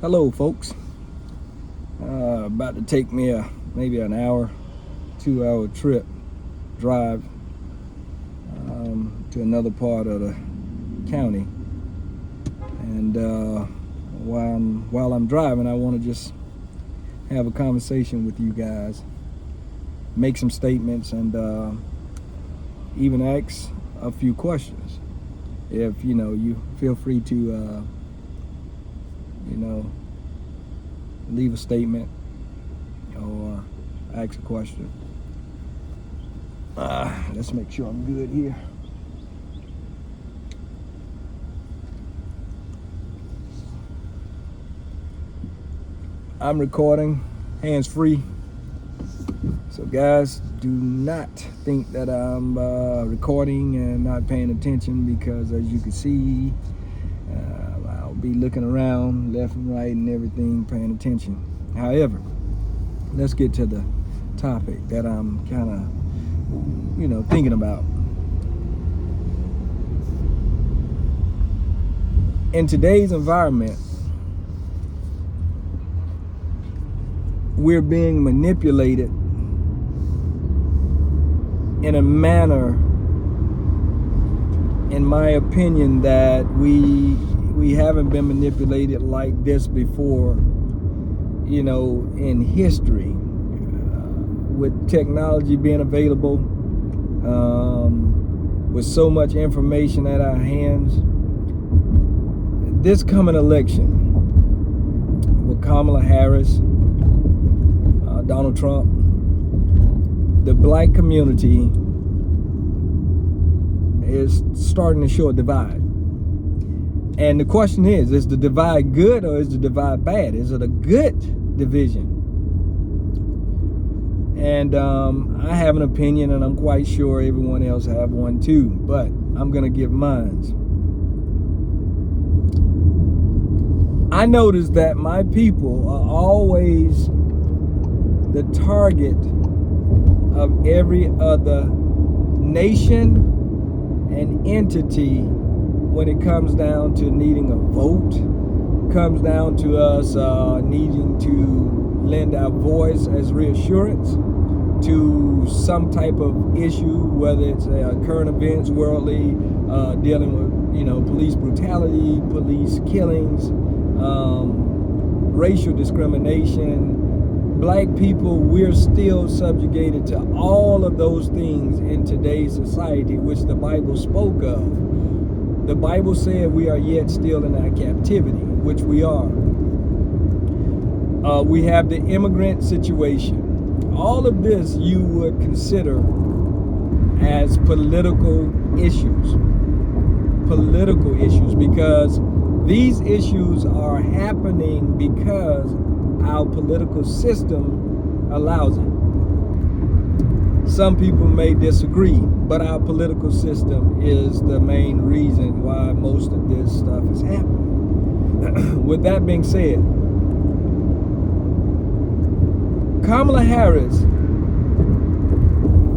Hello, folks. About to take me maybe an hour, 2-hour drive to another part of the county. And while I'm driving, I want to just have a conversation with you guys, make some statements, and even ask a few questions. If you feel free to leave a statement or ask a question. Let's make sure I'm good here. I'm recording hands-free, so guys, do not think that I'm recording and not paying attention, because as you can see, I'll be looking around left and right and everything, paying attention. However, let's get to the topic that I'm kind of thinking about. In today's environment, we're being manipulated in a manner, in my opinion, that we haven't been manipulated like this before, in history. With technology being available, with so much information at our hands, this coming election with Kamala Harris, Donald Trump, the black community is starting to show a divide. And the question is the divide good or is the divide bad? Is it a good division? And I have an opinion, and I'm quite sure everyone else have one too, but I'm gonna give mine. I noticed that my people are always the target of every other nation and entity when it comes down to needing a vote, comes down to us needing to lend our voice as reassurance to some type of issue, whether it's current events, worldly, dealing with police brutality, police killings, racial discrimination. Black people, we're still subjugated to all of those things in today's society, which the Bible spoke of. The Bible said we are yet still in our captivity, which we are. We have the immigrant situation. All of this you would consider as political issues. Political issues, because these issues are happening because our political system allows it. Some people may disagree, but our political system is the main reason why most of this stuff is happening. With that being said, Kamala Harris,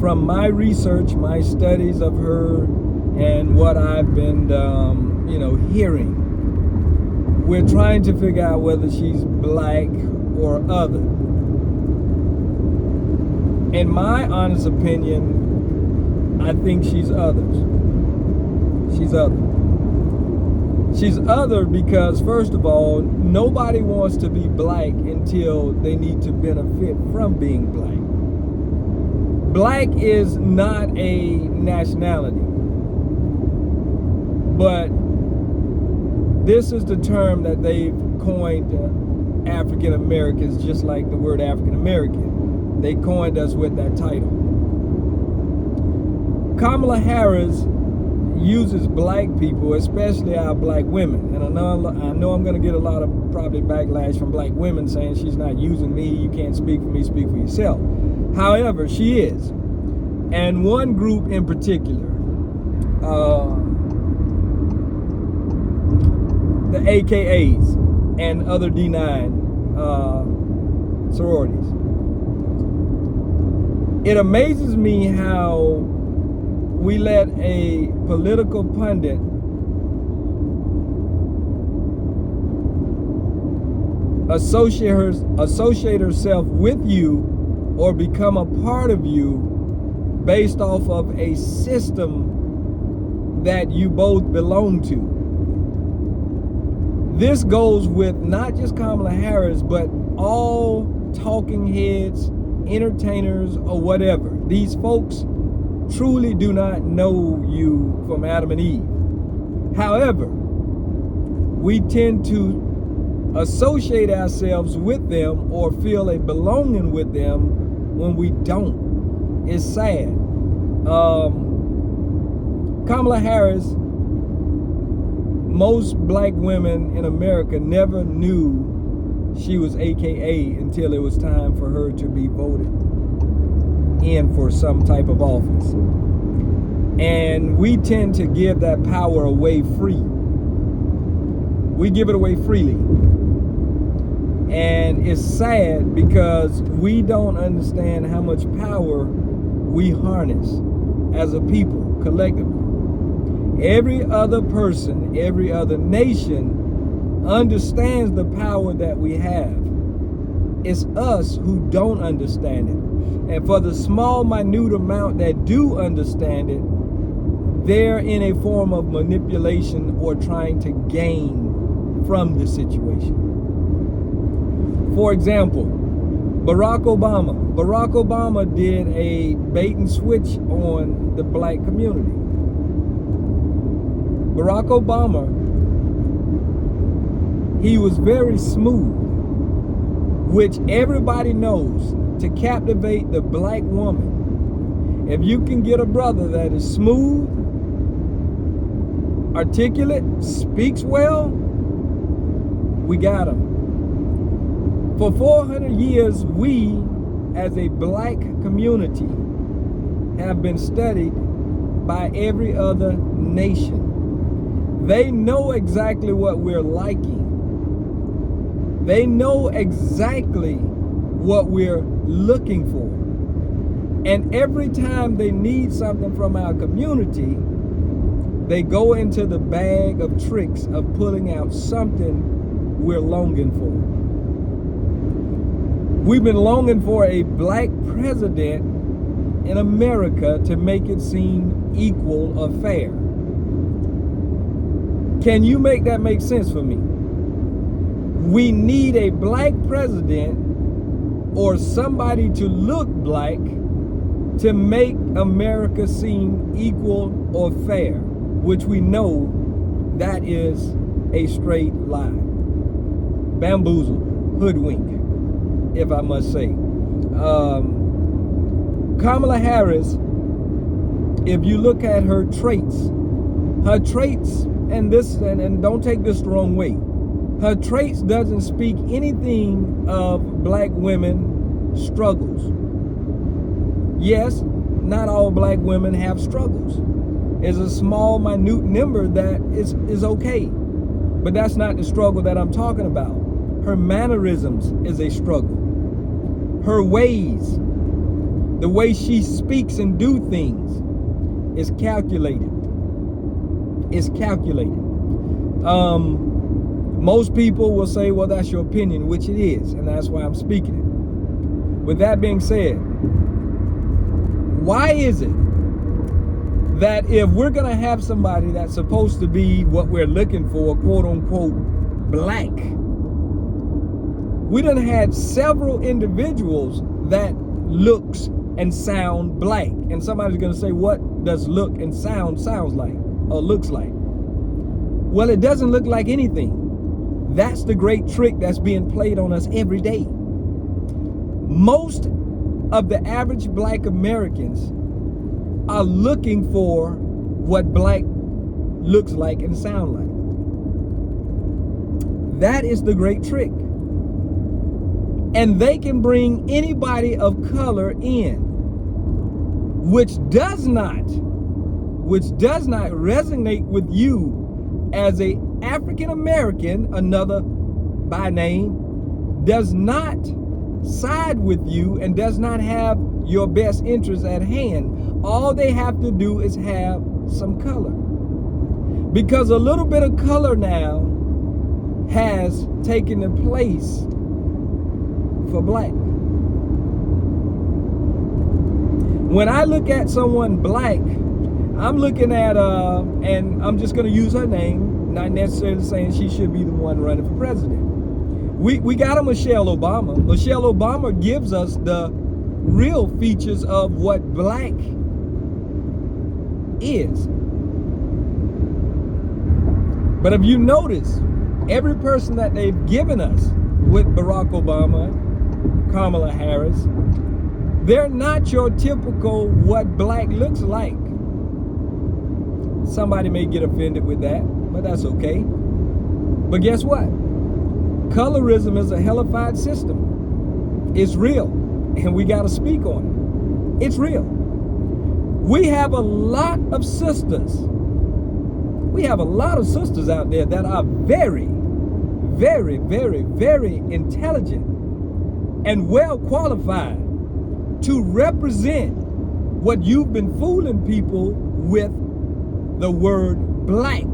from my research, my studies of her, and what I've been, hearing, we're trying to figure out whether she's black or other. In my honest opinion, I think she's others. She's other. She's other because, first of all, nobody wants to be black until they need to benefit from being black. Black is not a nationality, but this is the term that they've coined African Americans, just like the word African American. They coined us with that title. Kamala Harris uses black people, especially our black women. And I know I'm going to get a lot of probably backlash from black women saying she's not using me, you can't speak for me, speak for yourself. However, she is. And one group in particular, the AKAs and other D9 sororities. It amazes me how we let a political pundit associate herself with you or become a part of you based off of a system that you both belong to. This goes with not just Kamala Harris, but all talking heads, entertainers, or whatever. These folks truly do not know you from Adam and Eve. However, we tend to associate ourselves with them or feel a belonging with them when we don't. It's sad. Kamala Harris, most black women in America never knew she was AKA until it was time for her to be voted in for some type of office. And we tend to give that power away free. We give it away freely. And it's sad because we don't understand how much power we harness as a people collectively. Every other person, every other nation understands the power that we have. It's us who don't understand it. And for the small, minute amount that do understand it, they're in a form of manipulation or trying to gain from the situation. For example, Barack Obama did a bait and switch on the black community. Barack Obama, he was very smooth, which everybody knows to captivate the black woman. If you can get a brother that is smooth, articulate, speaks well, we got him. For 400 years, we, as a black community, have been studied by every other nation. They know exactly what we're liking. They know exactly what we're looking for. And every time they need something from our community, they go into the bag of tricks of pulling out something we're longing for. We've been longing for a black president in America to make it seem equal or fair. Can you make that make sense for me? We need a black president or somebody to look black to make America seem equal or fair, which we know that is a straight lie. Bamboozle, hoodwink, if I must say. Kamala Harris, if you look at her traits, and don't take this the wrong way, her traits doesn't speak anything of black women struggles. Yes, not all black women have struggles. It's a small, minute number that is okay. But that's not the struggle that I'm talking about. Her mannerisms is a struggle. Her ways, the way she speaks and do things is calculated. It's calculated. Most people will say, well, that's your opinion, which it is, and that's why I'm speaking it. With that being said, why is it that if we're going to have somebody that's supposed to be what we're looking for, quote unquote, black, we done had several individuals that looks and sound black. And somebody's going to say, what does look and sounds like or looks like? Well, it doesn't look like anything. That's the great trick that's being played on us every day. Most of the average black Americans are looking for what black looks like and sound like. That is the great trick. And they can bring anybody of color in, which does not resonate with you as a African American, another by name, does not side with you and does not have your best interests at hand. All they have to do is have some color. Because a little bit of color now has taken the place for black. When I look at someone black, I'm looking at, and I'm just going to use her name, not necessarily saying she should be the one running for president. We got a Michelle Obama. Michelle Obama gives us the real features of what black is. But if you notice, every person that they've given us with Barack Obama, Kamala Harris, they're not your typical what black looks like. Somebody may get offended with that, but that's okay. But guess what? Colorism is a hellified system. It's real, and we got to speak on it. It's real. We have a lot of sisters. We have a lot of sisters out there that are very, very, very, very intelligent and well qualified to represent what you've been fooling people with, the word black,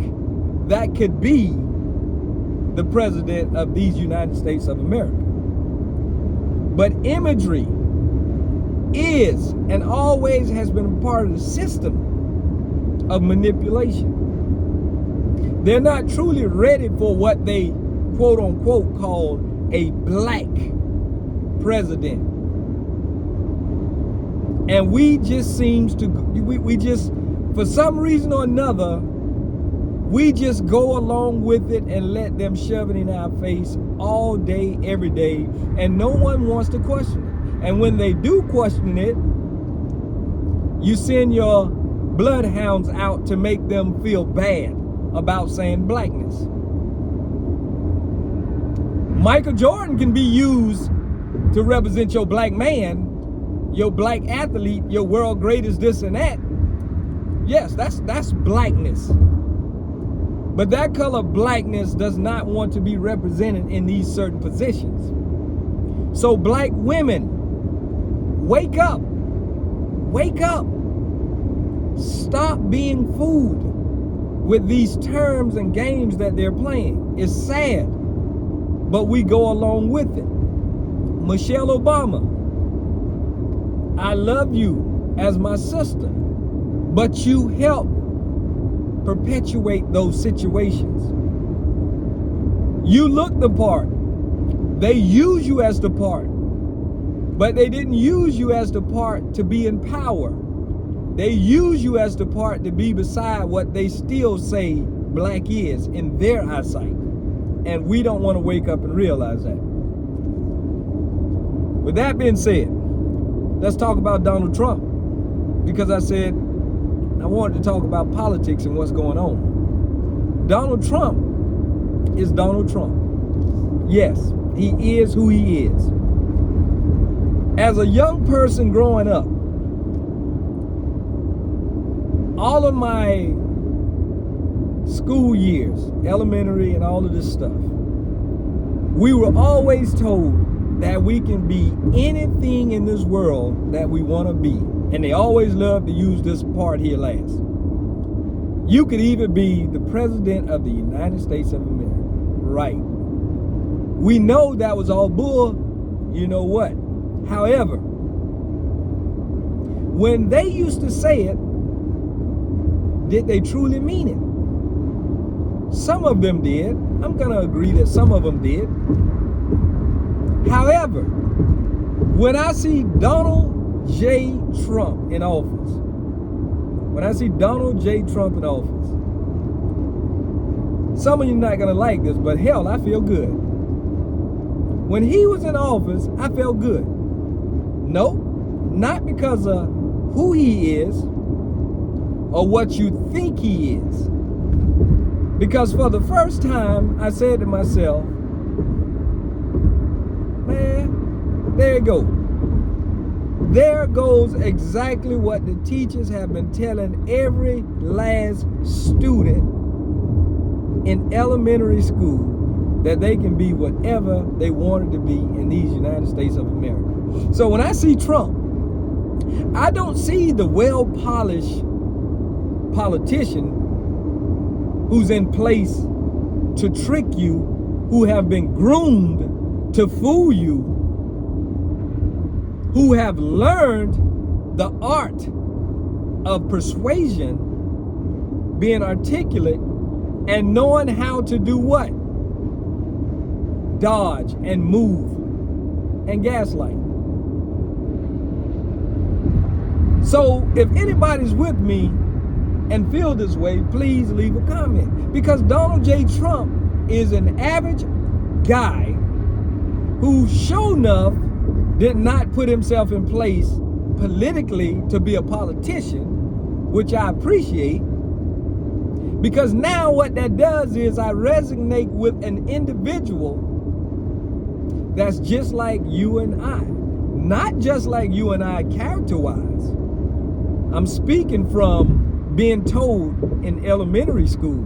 that could be the president of these United States of America. But imagery is and always has been a part of the system of manipulation. They're not truly ready for what they quote unquote call a black president. And we just seems to, we just, for some reason or another, we just go along with it and let them shove it in our face all day, every day, and no one wants to question it. And when they do question it, you send your bloodhounds out to make them feel bad about saying blackness. Michael Jordan can be used to represent your black man, your black athlete, your world greatest this and that. Yes, that's blackness. But that color blackness does not want to be represented in these certain positions. So black women, wake up. Wake up. Stop being fooled with these terms and games that they're playing. It's sad, but we go along with it. Michelle Obama, I love you as my sister, but you help perpetuate those situations. You look the part. They use you as the part, but they didn't use you as the part to be in power. They use you as the part to be beside what they still say black is in their eyesight. And we don't want to wake up and realize that. With that being said, let's talk about Donald Trump. Because I said I wanted to talk about politics and what's going on. Donald Trump is Donald Trump. Yes, he is who he is. As a young person growing up, all of my school years, elementary and all of this stuff, we were always told that we can be anything in this world that we want to be. And they always love to use this part here last. You could even be the president of the United States of America. Right. We know that was all bull, you know what? However, when they used to say it, did they truly mean it? Some of them did. I'm going to agree that some of them did. However, when I see Donald J. Trump in office, some of you not going to like this, but hell, I feel good. When he was in office, I felt good. No, not because of who he is or what you think he is. Because for the first time, I said to myself, man, there you go. There goes exactly what the teachers have been telling every last student in elementary school, that they can be whatever they wanted to be in these United States of America. So when I see Trump, I don't see the well-polished politician who's in place to trick you, who have been groomed to fool you who have learned the art of persuasion, being articulate, and knowing how to do what? Dodge and move and gaslight. So if anybody's with me and feel this way, please leave a comment. Because Donald J. Trump is an average guy who, sure enough, did not put himself in place politically to be a politician, which I appreciate. Because now what that does is I resonate with an individual that's just like you and I. Not just like you and I character-wise. I'm speaking from being told in elementary school,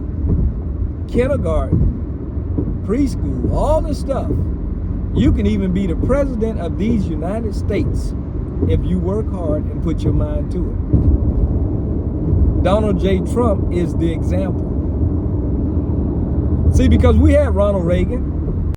kindergarten, preschool, all this stuff. You can even be the president of these United States if you work hard and put your mind to it. Donald J. Trump is the example. See, because we had Ronald Reagan,